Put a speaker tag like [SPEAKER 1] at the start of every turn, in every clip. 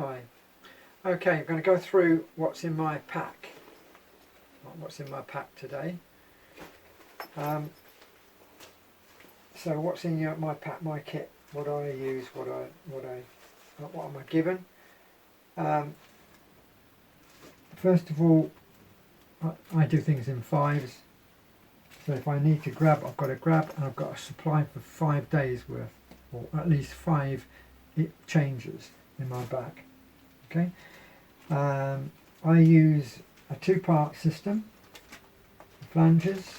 [SPEAKER 1] Hi. Okay, I'm going to go through what's in my pack. What's in my pack today. So what's in my pack, my kit? What do I use? What am I given? First of all, I do things in fives. So if I need to grab, I've got to grab, and I've got a supply for 5 days worth, or at least 5 changes in my bag. Okay. I use a 2-part system, flanges.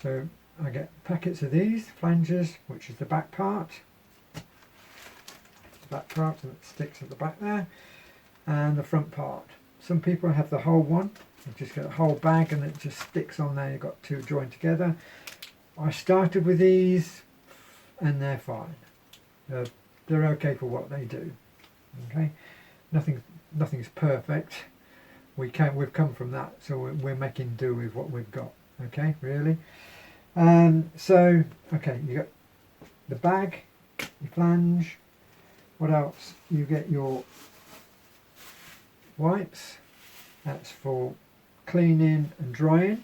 [SPEAKER 1] So I get packets of these flanges, which is the back part. The back part, and it sticks at the back there, and the front part. Some people have the whole one. You just get a whole bag and it just sticks on there. You've got 2 joined together. I started with these, and they're fine. They're okay for what they do. Okay, nothing's perfect. We've come from that, so we're making do with what we've got. Okay, really. So okay, you got the bag, your flange. What else? You get your wipes. That's for cleaning and drying.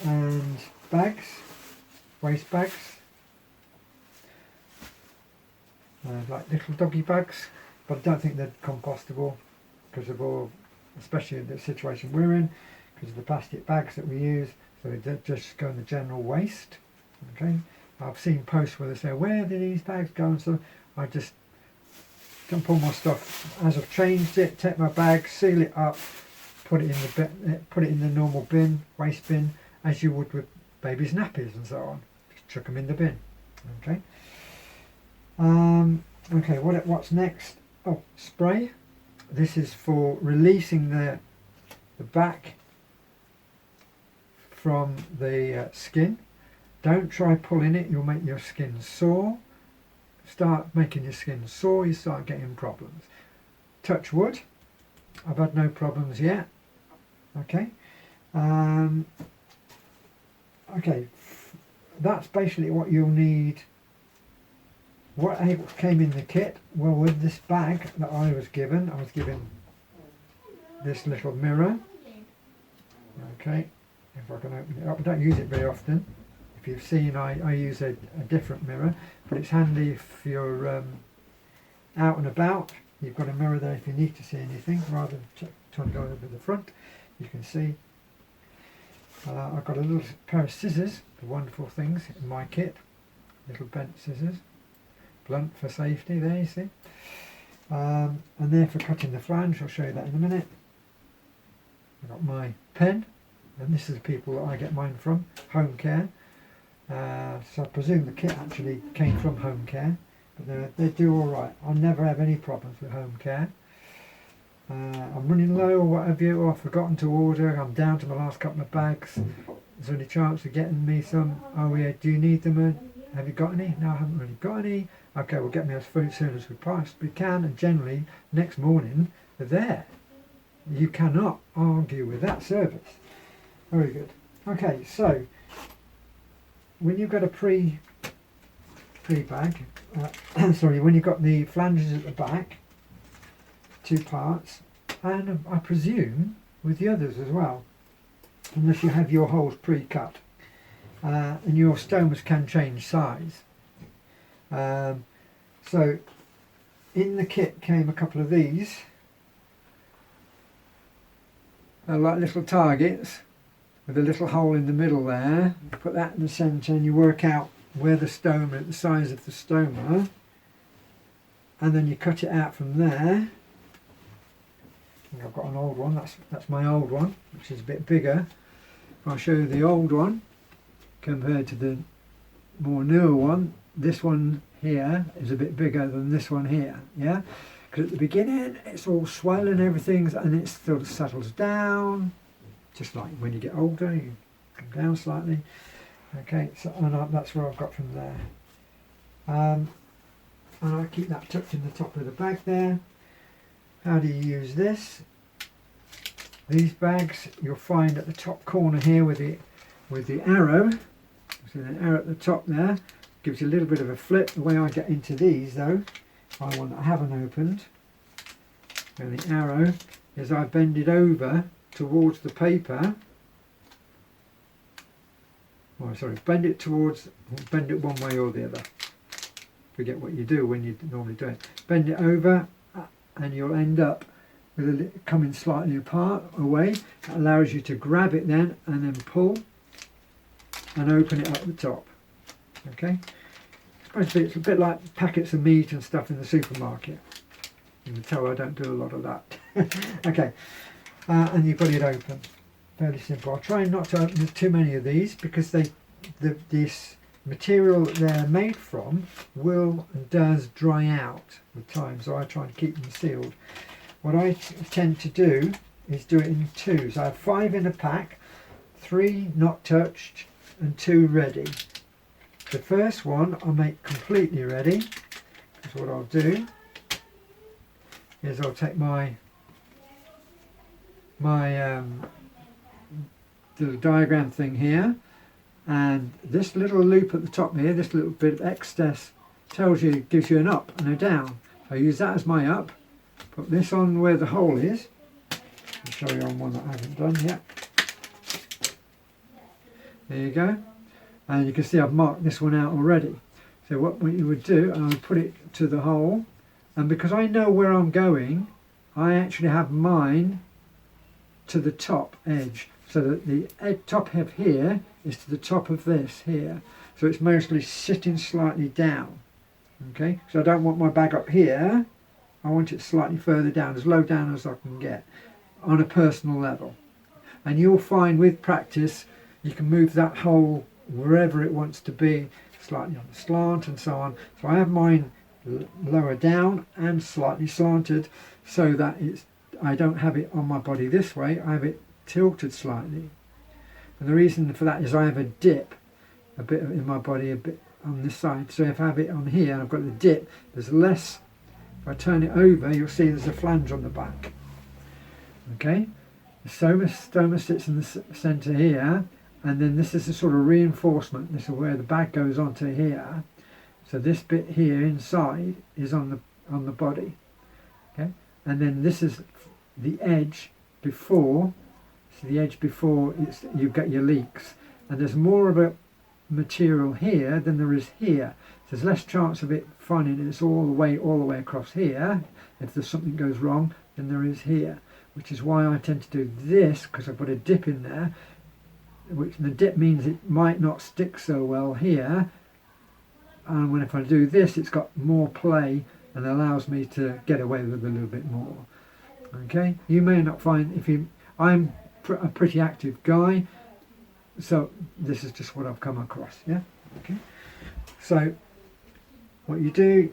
[SPEAKER 1] And bags, waste bags. Like little doggy bags, but I don't think they're compostable because of all, especially in the situation we're in, because of the plastic bags that we use. So they just go in the general waste. Okay, I've seen posts where they say, where do these bags go? And so I just dump all my stuff as I've changed it, take my bag, seal it up, put it in the bin, put it in the normal bin, waste bin, as you would with babies' nappies and so on. Just chuck them in the bin. Okay. Okay, what's next? Oh, spray. This is for releasing the back from the skin. Don't try pulling it, you'll make your skin sore. Start making your skin sore, you start getting problems. Touch wood. I've had no problems yet. Okay. Okay, that's basically what you'll need. What came in the kit? Well, with this bag that I was given this little mirror. Okay, if I can open it up. I don't use it very often. If you've seen, I use a different mirror, but it's handy if you're out and about. You've got a mirror there if you need to see anything, rather than trying to go over the front. You can see. I've got a little pair of scissors, the wonderful things in my kit. Little bent scissors. Blunt for safety there, you see. And there for cutting the flange. I'll show you that in a minute. I've got my pen, and this is the people that I get mine from, Home Care. So I presume the kit actually came from Home Care, but they do all right. I never have any problems with Home Care. I'm running low or whatever, or I've forgotten to order. I'm down to my last couple of bags. Is there any chance of getting me some? Oh yeah, do you need them? Have you got any? No, I haven't really got any. Okay, we'll get me as soon as we possibly can, and generally next morning they're there. You cannot argue with that service. Very good. Okay, so when you've got a pre bag, sorry, when you've got the flanges at the back, 2 parts, and I presume with the others as well, unless you have your holes pre-cut. And your stomas can change size. So in the kit came a couple of these. They're like little targets with a little hole in the middle there. You put that in the centre and you work out where the stoma, the size of the stoma, and then you cut it out from there. I think I've got an old one, that's my old one, which is a bit bigger. I'll show you the old one compared to the more newer one. This one here is a bit bigger than this one here, yeah? Because at the beginning it's all swollen and everything, and it sort of settles down, just like when you get older, you come down slightly. Okay, so and that's where I've got from there. And I keep that tucked in the top of the bag there. How do you use this? These bags you'll find at the top corner here with the arrow. So the arrow at the top there gives you a little bit of a flip. The way I get into these though my one that I haven't opened, and the arrow is I bend it over towards the paper. Oh, sorry, bend it one way or the other. Forget what you do when you normally do it. Bend it over and you'll end up with it coming slightly apart, away. That allows you to grab it then and then pull and open it up the top. Okay? It's a bit like packets of meat and stuff in the supermarket. You can tell I don't do a lot of that. Okay, and you've got it open. Fairly simple. I'll try not to open too many of these because this material that they're made from will and does dry out with time, so I try and keep them sealed. What I tend to do is do it in twos. I have 5 in a pack, 3 not touched and 2 ready. The first one I'll make completely ready, because what I'll do is I'll take my little diagram thing here, and this little loop at the top here, this little bit of excess gives you an up and a down. I use that as my up, put this on where the hole is. I'll show you on one that I haven't done yet. There you go, and you can see I've marked this one out already. So what you would do, I would put it to the hole, and because I know where I'm going, I actually have mine to the top edge, so that the top of here is to the top of this here, so it's mostly sitting slightly down. Okay, so I don't want my bag up here, I want it slightly further down, as low down as I can get on a personal level. And you'll find with practice you can move that hole wherever it wants to be, slightly on the slant and so on. So I have mine lower down and slightly slanted, so that I don't have it on my body this way, I have it tilted slightly. And the reason for that is I have a dip a bit in my body, a bit on this side, so if I have it on here and I've got the dip, there's less. If I turn it over, you'll see there's a flange on the back. Okay, the stoma sits in the centre here, and then this is a sort of reinforcement. This is where the bag goes onto here, so this bit here inside is on the body. Okay, and then this is the edge before. So the edge before you get your leaks, and there's more of a material here than there is here. So there's less chance of it finding it's all the way across here if there's something goes wrong than there is here, which is why I tend to do this, because I've got a dip in there, which the dip means it might not stick so well here, and when if I do this, it's got more play and allows me to get away with a little bit more. Okay, you may not find I'm a pretty active guy, so this is just what I've come across. Yeah, okay, so what you do,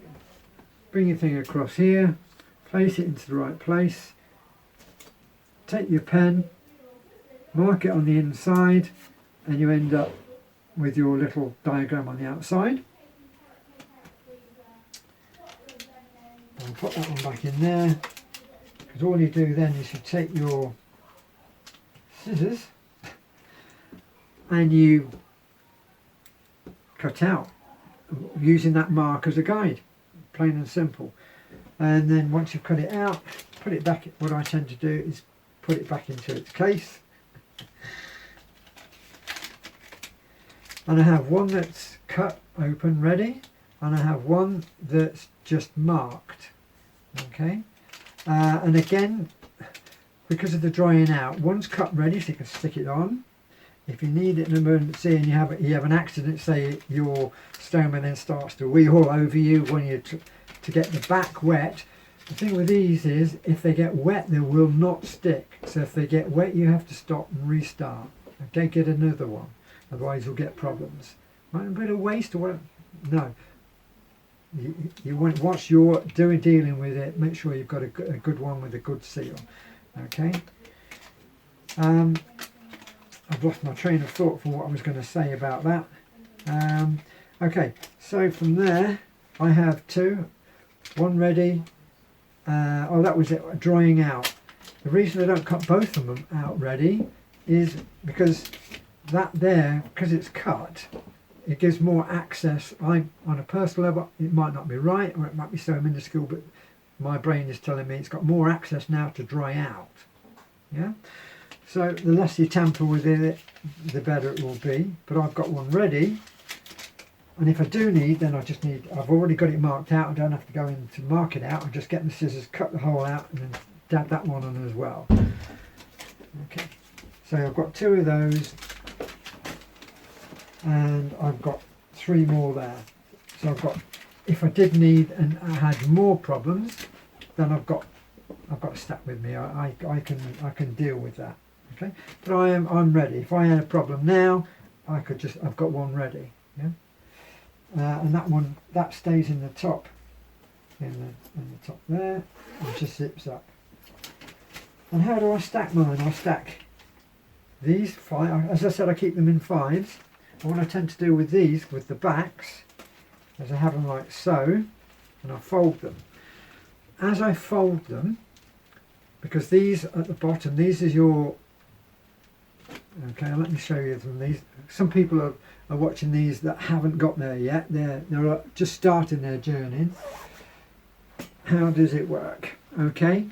[SPEAKER 1] bring your thing across here, place it into the right place, take your pen, mark it on the inside, and you end up with your little diagram on the outside. I'll put that one back in there, because all you do then is you take your scissors and you cut out using that mark as a guide, plain and simple. And then once you've cut it out, put it back. What I tend to do is put it back into its case, and I have one that's cut open ready, and I have one that's just marked. Okay, and again, because of the drying out, one's cut ready so you can stick it on. If you need it in an emergency and you have an accident, say your stoma then starts to wheel over you when you to get the back wet. The thing with these is if they get wet they will not stick, so if they get wet you have to stop and restart. Okay, get another one, otherwise you'll get problems. Might be a bit of waste or what? No. You want, once you're dealing with it, make sure you've got a good one with a good seal. Okay. I've lost my train of thought from what I was going to say about that. Okay, so from there I have 2, one ready. Oh, that was it, drying out. The reason I don't cut both of them out ready is because that there, because it's cut, it gives more access. On a personal level, it might not be right, or it might be so minuscule, but my brain is telling me it's got more access now to dry out. Yeah. So the less you tamper with it, the better it will be. But I've got one ready, and if I do need, then I've already got it marked out. I don't have to go in to mark it out. I just get the scissors, cut the hole out, and then dab that one on as well. Okay. So I've got 2 of those, and I've got 3 more there. So I've got, if I did need and I had more problems, then I've got a stack with me. I can deal with that. Okay, but I'm ready. If I had a problem now, I've got one ready. Yeah, and that stays in the top, in the top there, and just zips up. And how do I stack mine? I stack these 5. As I said, I keep them in 5s. And what I tend to do with these, with the backs, is I have them like so, and I fold them. As I fold them, because these at the bottom, these is your, okay, let me show you from these. Some people are watching these that haven't got there yet. They're just starting their journey. How does it work? Okay,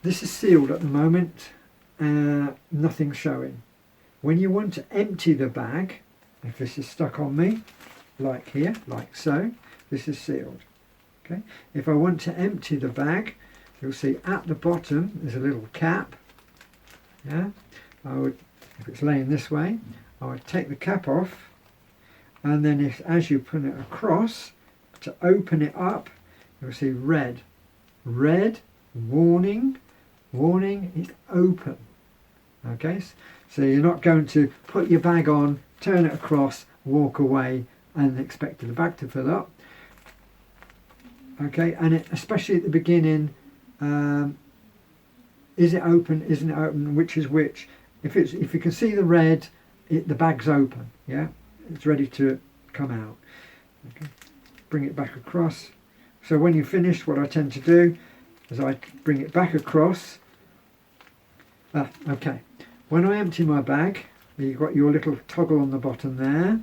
[SPEAKER 1] this is sealed at the moment, nothing's showing. When you want to empty the bag, if this is stuck on me, like here, like so, this is sealed. Okay, if I want to empty the bag, you'll see at the bottom there's a little cap. Yeah, if it's laying this way, I would take the cap off, and then as you put it across to open it up, you'll see red, warning, it's open. Okay, so you're not going to put your bag on, turn it across, walk away and expect the bag to fill up. Okay, and especially at the beginning, is it open, isn't it open, which is which? If you can see the red, the bag's open. Yeah, it's ready to come out. Okay, bring it back across. So when you finish, what I tend to do is I bring it back across. Okay, when I empty my bag, you've got your little toggle on the bottom there.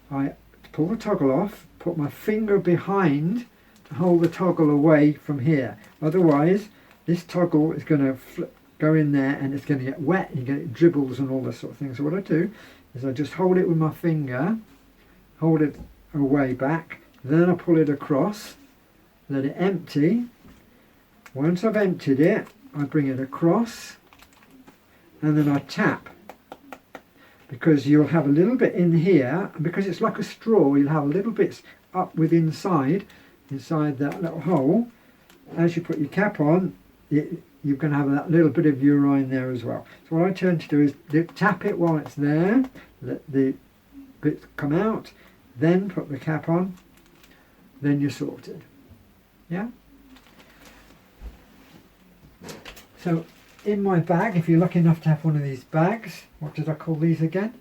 [SPEAKER 1] I pull the toggle off, put my finger behind to hold the toggle away from here. Otherwise, this toggle is going to go in there and it's going to get wet and you get it dribbles and all this sort of thing. So what I do is I just hold it with my finger, hold it away back, then I pull it across, let it empty. Once I've emptied it, I bring it across and then I tap, because you'll have a little bit in here, and because it's like a straw, you'll have a little bits up with inside that little hole. As you put your cap on, you're going to have that little bit of urine there as well. So what I tend to do is tap it while it's there, let the bits come out, then put the cap on, then you're sorted. Yeah? So in my bag, if you're lucky enough to have one of these bags, what did I call these again?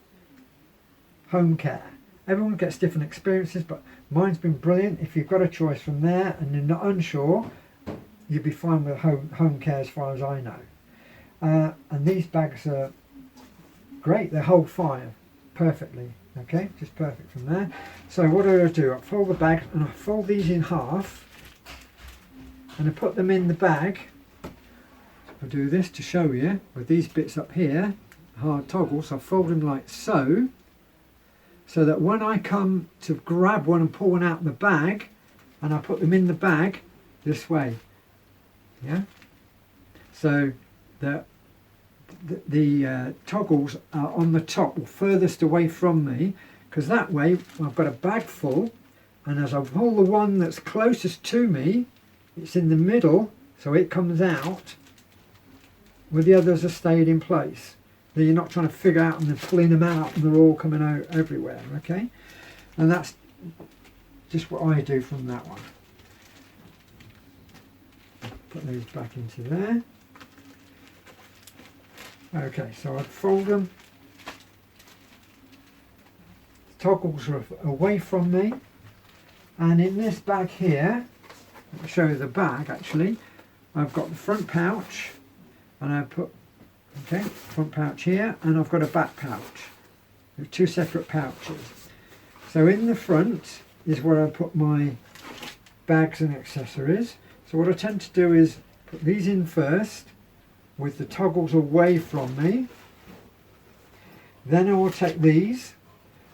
[SPEAKER 1] Home care. Everyone gets different experiences, but mine's been brilliant. If you've got a choice from there and you're not unsure, you'd be fine with home care as far as I know. And these bags are great. They hold fire perfectly. Okay, just perfect from there. So what do? I fold the bag and I fold these in half and I put them in the bag. I'll do this to show you with these bits up here, hard toggles. I fold them like so, so that when I come to grab one and pull one out of the bag, and I put them in the bag this way. Yeah. So the toggles are on the top, or furthest away from me, because that way I've got a bag full, and as I pull the one that's closest to me, it's in the middle, so it comes out. Where the others have stayed in place. Then you're not trying to figure out and then pulling them out and they're all coming out everywhere, okay? And that's just what I do from that one. Put those back into there. Okay, so I'd fold them. The toggles are away from me. And in this bag here, I'll show you the bag actually, I've got the front pouch, and I put, okay, front pouch here, and I've got a back pouch. Two separate pouches. So in the front is where I put my bags and accessories. So what I tend to do is put these in first with the toggles away from me. Then I will take these,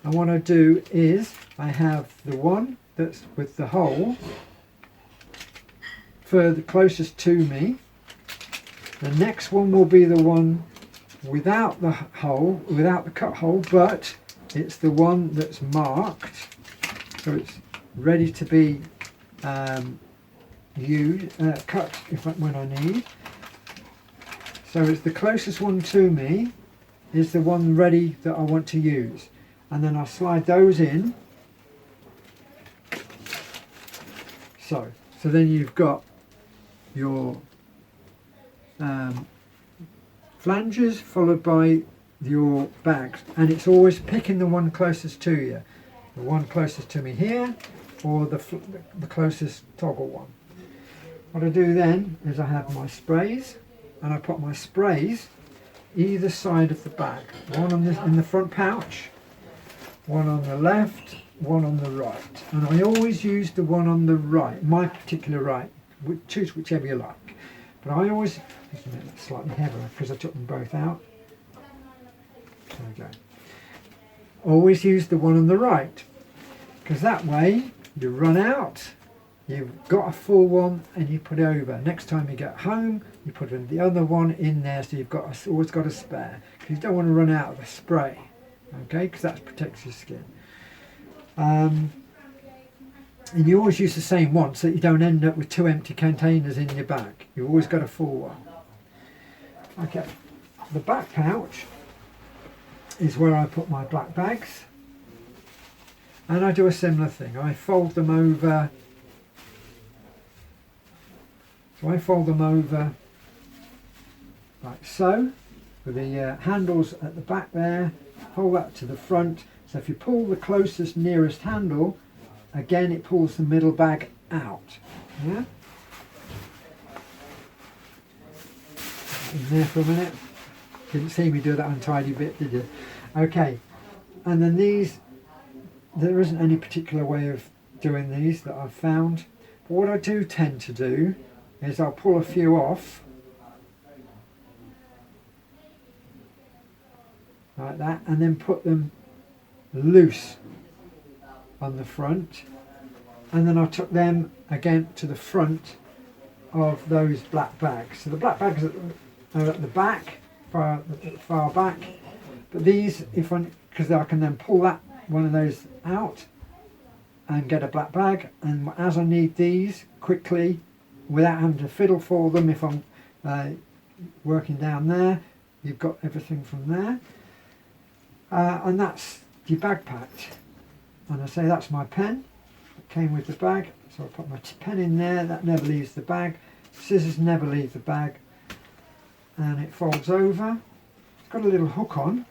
[SPEAKER 1] and what I do is I have the one that's with the hole further closest to me. The next one will be the one without the hole, without the cut hole, but it's the one that's marked, so it's ready to be cut when I need. So it's the closest one to me is the one ready that I want to use, and then I slide those in. So then you've got your flanges followed by your bags, and it's always picking the one closest to you, the one closest to me here, or the closest toggle one. What I do then is I have my sprays, and I put my sprays either side of the bag, one on in the front pouch, one on the left, one on the right, and I always use the one on the right, my particular right. Choose whichever you like, but I always, just a minute, slightly heavier because I took them both out. There we go. Always use the one on the right, because that way you run out, you've got a full one, and you put it over. Next time you get home, you put the other one in there, so you've got always got a spare, because you don't want to run out of the spray, okay, because that protects your skin. And you always use the same one so that you don't end up with 2 empty containers in your bag. You've always got a full one. Okay, the back pouch is where I put my black bags, and I do a similar thing. I fold them over. So I fold them over like so, with the handles at the back there, pull that to the front. So if you pull the closest nearest handle, again it pulls the middle bag out. Yeah? In there for a minute. Didn't see me do that untidy bit, did you? Okay, and then these, there isn't any particular way of doing these that I've found, but what I do tend to do is I'll pull a few off like that, and then put them loose on the front, and then I took them again to the front of those black bags. So the black bags are at the back, far back, but these, because I can then pull that one of those out and get a black bag, and as I need these quickly without having to fiddle for them, if I'm working down there, you've got everything from there, and that's your bag patch. And I say that's my pen that came with the bag, so I put my pen in there. That never leaves the bag. Scissors never leave the bag, and it folds over. It's got a little hook on.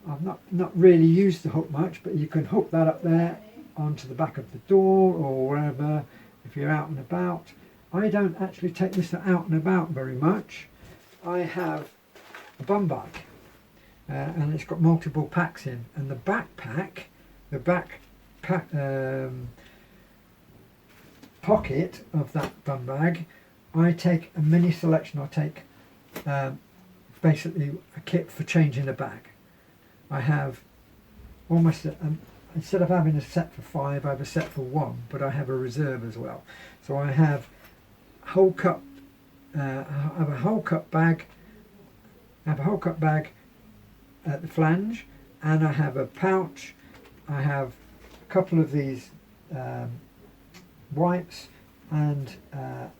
[SPEAKER 1] I've not really used the hook much, but you can hook that up there onto the back of the door or wherever if you're out and about. I don't actually take this out and about very much. I have a bum bag, and it's got multiple packs in, and the backpack, the back pocket of that bum bag, I take a mini selection. I take basically a kit for changing the bag. I have almost instead of having a set for 5, I have a set for 1, but I have a reserve as well. So I have whole cut. I have a whole cut bag. I have a whole cut bag at the flange, and I have a pouch. I have a couple of these wipes and a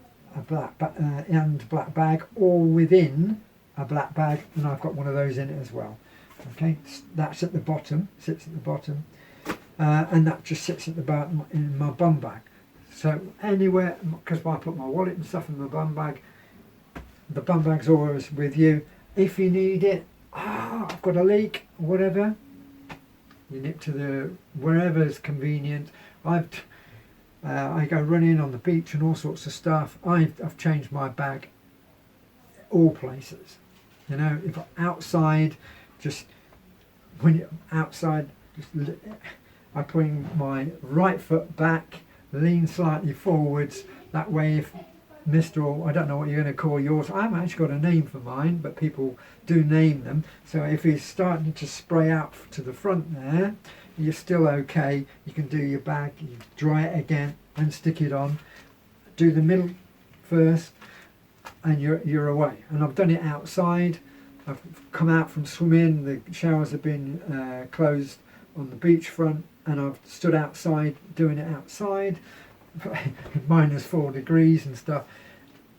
[SPEAKER 1] black black bag, all within a black bag, and I've got one of those in it as well. Okay, that's at the bottom, sits at the bottom, and that just sits at the bottom in my bum bag. So anywhere, because I put my wallet and stuff in my bum bag, the bum bag's always with you. If you need it, I've got a leak, whatever, you nip to the wherever's convenient. I go running on the beach and all sorts of stuff. I've changed my bag all places. You know, if I'm outside, just when you're outside, just I bring my right foot back, lean slightly forwards. That way, if Mr. or I don't know what you're going to call yours, I haven't actually got a name for mine, but people do name them. So if he's starting to spray out to the front there, you're still okay. You can do your bag, you dry it again and stick it on. Do the middle first and you're away. And I've done it outside. I've come out from swimming, the showers have been closed on the beachfront, and I've stood outside doing it outside. -4 degrees and stuff,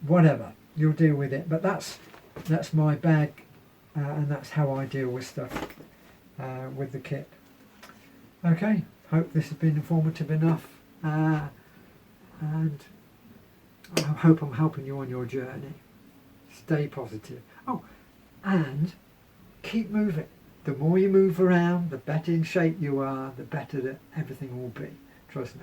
[SPEAKER 1] whatever, you'll deal with it. But that's my bag, and that's how I deal with stuff with the kit. Okay, hope this has been informative enough, and I hope I'm helping you on your journey. Stay positive. Oh, and keep moving. The more you move around, the better in shape you are, the better that everything will be. Trust me.